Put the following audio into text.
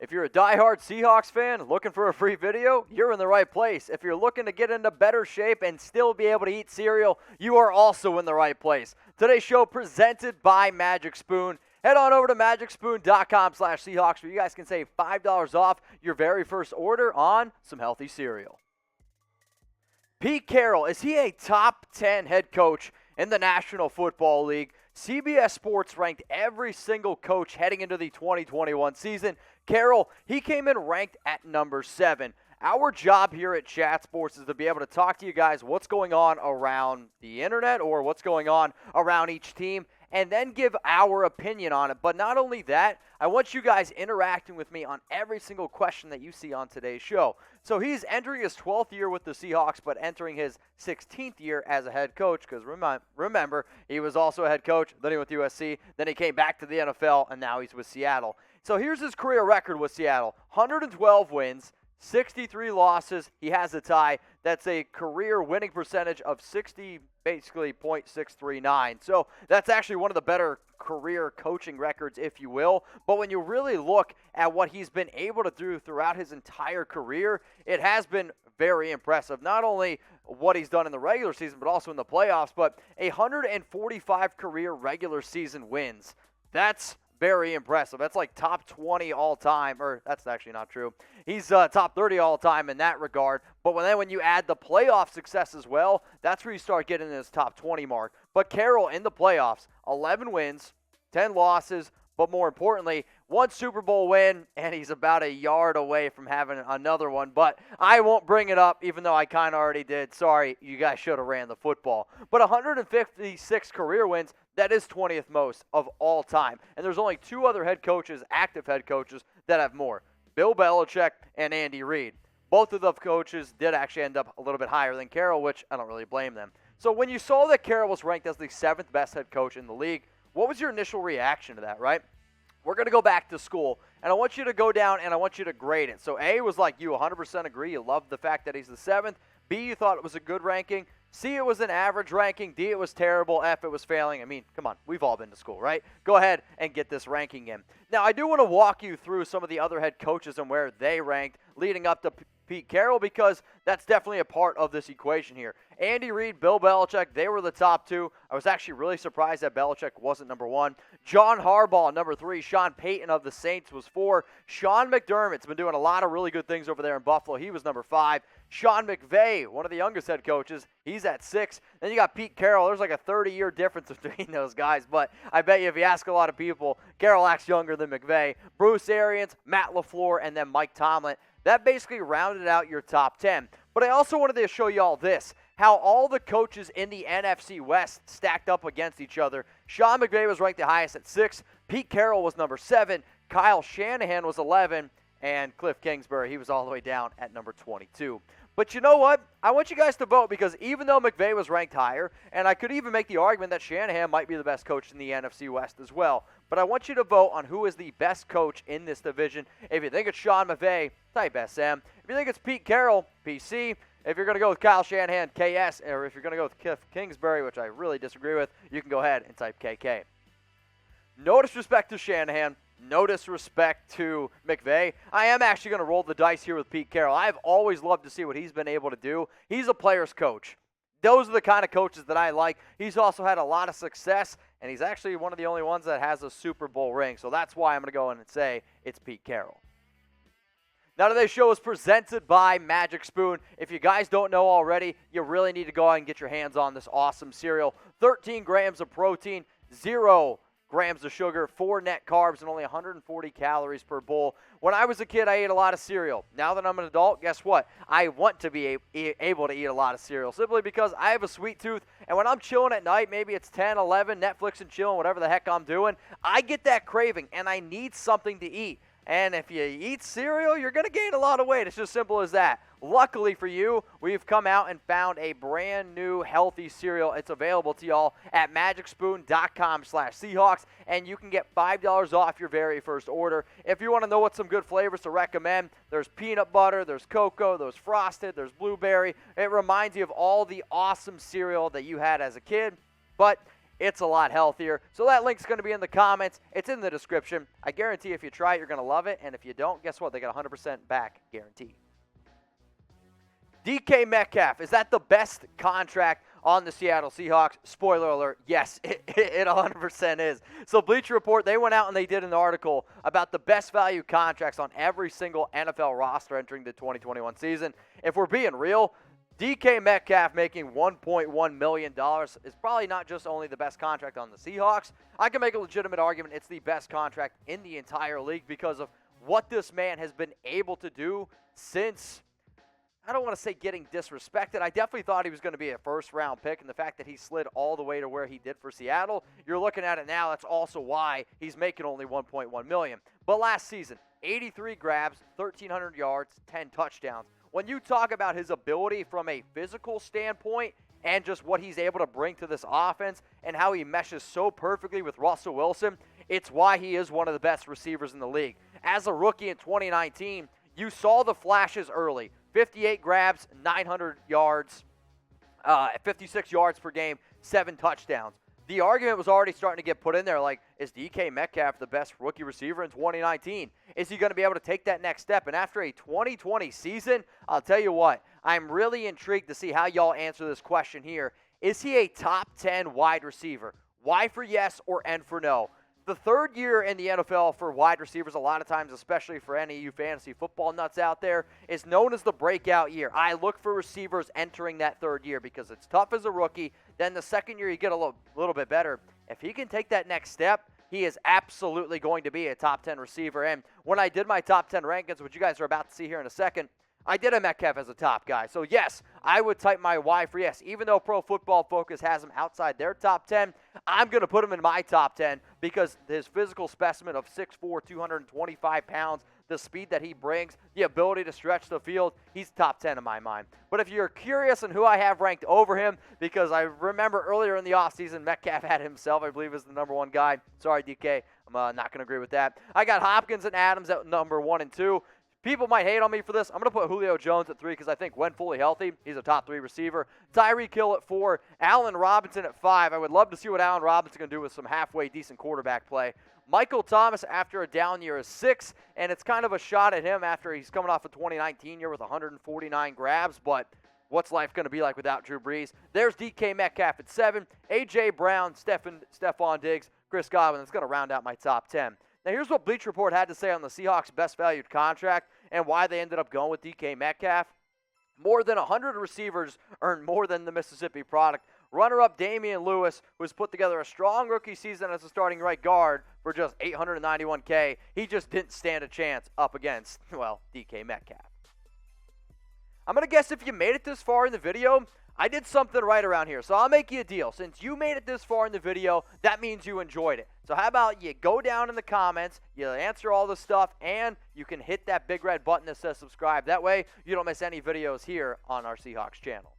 If you're a diehard Seahawks fan looking for a free video, you're in the right place. If you're looking to get into better shape and still be able to eat cereal, you are also in the right place. Today's show presented by Magic Spoon. Head on over to magicspoon.com/Seahawks where you guys can save $5 off your very first order on some healthy cereal. Pete Carroll, is he a top 10 head coach in the National Football League? CBS Sports ranked every single coach heading into the 2021 season. Carroll, he came in ranked at number 7. Our job here at Chat Sports is to be able to talk to you guys what's going on around the internet or what's going on around each team and then give our opinion on it. But not only that, I want you guys interacting with me on every single question that you see on today's show. So he's entering his 12th year with the Seahawks, but entering his 16th year as a head coach because remember, he was also a head coach, then he went to USC, then he came back to the NFL, and now he's with Seattle. So here's his career record with Seattle. 112 wins, 63 losses. He has a tie. That's a career winning percentage of 0.639. So that's actually one of the better career coaching records, if you will. But when you really look at what he's been able to do throughout his entire career, it has been very impressive. Not only what he's done in the regular season, but also in the playoffs. But 145 career regular season wins. That's very impressive. That's like top 20 all time, or that's actually not true. He's top 30 all time in that regard. But when you add the playoff success as well, that's where you start getting this top 20 mark. But Carroll in the playoffs, 11 wins, 10 losses, but more importantly, 1 Super Bowl win, and he's about a yard away from having another one. But I won't bring it up, even though I kind of already did. Sorry, you guys should have ran the football. But 156 career wins, that is 20th most of all time. And there's only 2 other head coaches, active head coaches, that have more. Bill Belichick and Andy Reid. Both of the coaches did actually end up a little bit higher than Carroll, which I don't really blame them. So when you saw that Carroll was ranked as the 7th best head coach in the league, what was your initial reaction to that, right? We're going to go back to school, and I want you to go down and I want you to grade it. So A was like you 100% agree. You love the fact that he's the 7th. B, you thought it was a good ranking. C, it was an average ranking. D, it was terrible. F, it was failing. I mean, come on. We've all been to school, right? Go ahead and get this ranking in. Now, I do want to walk you through some of the other head coaches and where they ranked leading up to Pete Carroll because that's definitely a part of this equation here. Andy Reid, Bill Belichick, they were the top 2. I was actually really surprised that Belichick wasn't number 1. John Harbaugh, number 3. Sean Payton of the Saints was 4. Sean McDermott's been doing a lot of really good things over there in Buffalo. He was number 5. Sean McVay, one of the youngest head coaches, he's at 6. Then you got Pete Carroll. There's like a 30-year difference between those guys, but I bet you if you ask a lot of people, Carroll acts younger than McVay. Bruce Arians, Matt LaFleur, and then Mike Tomlin. That basically rounded out your top 10. But I also wanted to show you all this, how all the coaches in the NFC West stacked up against each other. Sean McVay was ranked the highest at 6. Pete Carroll was number 7. Kyle Shanahan was 11. And Cliff Kingsbury, he was all the way down at number 22. But you know what? I want you guys to vote because even though McVay was ranked higher, and I could even make the argument that Shanahan might be the best coach in the NFC West as well, but I want you to vote on who is the best coach in this division. If you think it's Sean McVay, type SM. If you think it's Pete Carroll, PC. If you're going to go with Kyle Shanahan, KS. Or if you're going to go with Cliff Kingsbury, which I really disagree with, you can go ahead and type KK. No disrespect to Shanahan. No disrespect to McVay. I am actually going to roll the dice here with Pete Carroll. I've always loved to see what he's been able to do. He's a player's coach. Those are the kind of coaches that I like. He's also had a lot of success, and he's actually one of the only ones that has a Super Bowl ring. So that's why I'm going to go in and say it's Pete Carroll. Now today's show is presented by Magic Spoon. If you guys don't know already, you really need to go out and get your hands on this awesome cereal. 13 grams of protein, 0 grams of sugar, 4 net carbs, and only 140 calories per bowl. When I was a kid, I ate a lot of cereal. Now that I'm an adult, guess what? I want to be able to eat a lot of cereal simply because I have a sweet tooth, and when I'm chilling at night, maybe it's 10, 11, Netflix and chilling, whatever the heck I'm doing, I get that craving, and I need something to eat. And if you eat cereal, you're going to gain a lot of weight. It's just simple as that. Luckily for you, we've come out and found a brand new healthy cereal. It's available to y'all at magicspoon.com/Seahawks, and you can get $5 off your very first order. If you want to know what some good flavors to recommend, there's peanut butter, there's cocoa, there's frosted, there's blueberry. It reminds you of all the awesome cereal that you had as a kid, but it's a lot healthier. So that link's going to be in the comments. It's in the description. I guarantee if you try it, you're going to love it. And if you don't, guess what? They got 100% back guarantee. DK Metcalf, is that the best contract on the Seattle Seahawks? Spoiler alert, yes, it 100% is. So Bleacher Report, they went out and they did an article about the best value contracts on every single NFL roster entering the 2021 season. If we're being real, DK Metcalf making $1.1 million is probably not just only the best contract on the Seahawks. I can make a legitimate argument it's the best contract in the entire league because of what this man has been able to do since, I don't want to say getting disrespected. I definitely thought he was going to be a first-round pick, and the fact that he slid all the way to where he did for Seattle, you're looking at it now, that's also why he's making only $1.1 million. But last season, 83 grabs, 1,300 yards, 10 touchdowns. When you talk about his ability from a physical standpoint and just what he's able to bring to this offense and how he meshes so perfectly with Russell Wilson, it's why he is one of the best receivers in the league. As a rookie in 2019, you saw the flashes early. 58 grabs, 900 yards, 56 yards per game, 7 touchdowns. The argument was already starting to get put in there like, is DK Metcalf the best rookie receiver in 2019? Is he going to be able to take that next step? And after a 2020 season, I'll tell you what, I'm really intrigued to see how y'all answer this question here. Is he a top 10 wide receiver? Y for yes or N for no? The third year in the NFL for wide receivers, a lot of times, especially for any of you fantasy football nuts out there, is known as the breakout year. I look for receivers entering that third year because it's tough as a rookie. Then the second year, you get a little bit better. If he can take that next step, he is absolutely going to be a top 10 receiver. And when I did my top 10 rankings, which you guys are about to see here in a second, I did a Metcalf as a top guy. So, yes, I would type my Y for yes. Even though Pro Football Focus has him outside their top 10, I'm going to put him in my top 10 because his physical specimen of 6'4", 225 pounds, the speed that he brings, the ability to stretch the field, he's top 10 in my mind. But if you're curious on who I have ranked over him, because I remember earlier in the offseason, Metcalf had himself, I believe, as the number 1 guy. Sorry, DK, I'm not going to agree with that. I got Hopkins and Adams at number 1 and 2. People might hate on me for this. I'm going to put Julio Jones at 3 because I think when fully healthy, he's a top 3 receiver. Tyreek Hill at 4. Allen Robinson at 5. I would love to see what Allen Robinson can do with some halfway decent quarterback play. Michael Thomas after a down year is 6, and it's kind of a shot at him after he's coming off a 2019 year with 149 grabs, but what's life going to be like without Drew Brees? There's DK Metcalf at 7. A.J. Brown, Stephon Diggs, Chris Godwin. That's going to round out my top 10. Now, here's what Bleacher Report had to say on the Seahawks' best valued contract and why they ended up going with DK Metcalf. More than 100 receivers earned more than the Mississippi product. Runner-up Damian Lewis, who's put together a strong rookie season as a starting right guard for just $891K. He just didn't stand a chance up against, well, DK Metcalf. I'm going to guess if you made it this far in the video, I did something right around here. So I'll make you a deal. Since you made it this far in the video, that means you enjoyed it. So how about you go down in the comments, you answer all the stuff, and you can hit that big red button that says subscribe. That way, you don't miss any videos here on our Seahawks channel.